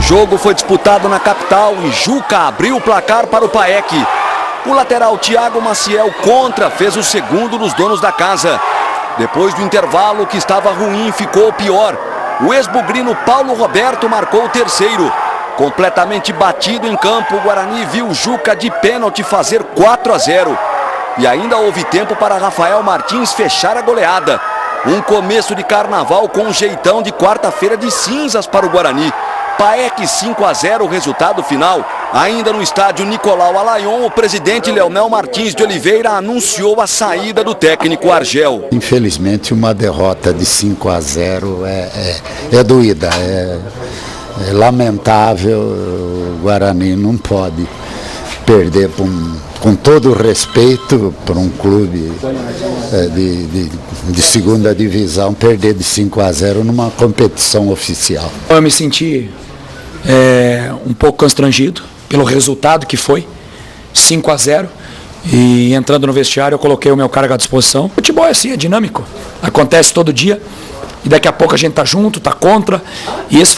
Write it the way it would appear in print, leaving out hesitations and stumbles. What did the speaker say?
jogo foi disputado na capital e Juca abriu o placar para o Paek. O lateral Thiago Maciel contra fez o segundo dos donos da casa. Depois do intervalo, o que estava ruim ficou pior. O ex-bugrino Paulo Roberto marcou o terceiro. Completamente batido em campo, o Guarani viu Juca de pênalti fazer 4-0. E ainda houve tempo para Rafael Martins fechar a goleada. Um começo de carnaval com um jeitão de quarta-feira de cinzas para o Guarani. Paek 5-0 o resultado final. Ainda no estádio Nicolau Alayon, o presidente Leonel Martins de Oliveira anunciou a saída do técnico Argel. Infelizmente uma derrota de 5-0 é doída, é lamentável. O Guarani não pode perder com todo o respeito para um clube de segunda divisão, perder de 5-0 numa competição oficial. Eu me senti um pouco constrangido pelo resultado que foi 5-0, e entrando no vestiário eu coloquei o meu cargo à disposição. O futebol é assim, é dinâmico, acontece todo dia e daqui a pouco a gente tá junto, tá contra, e esse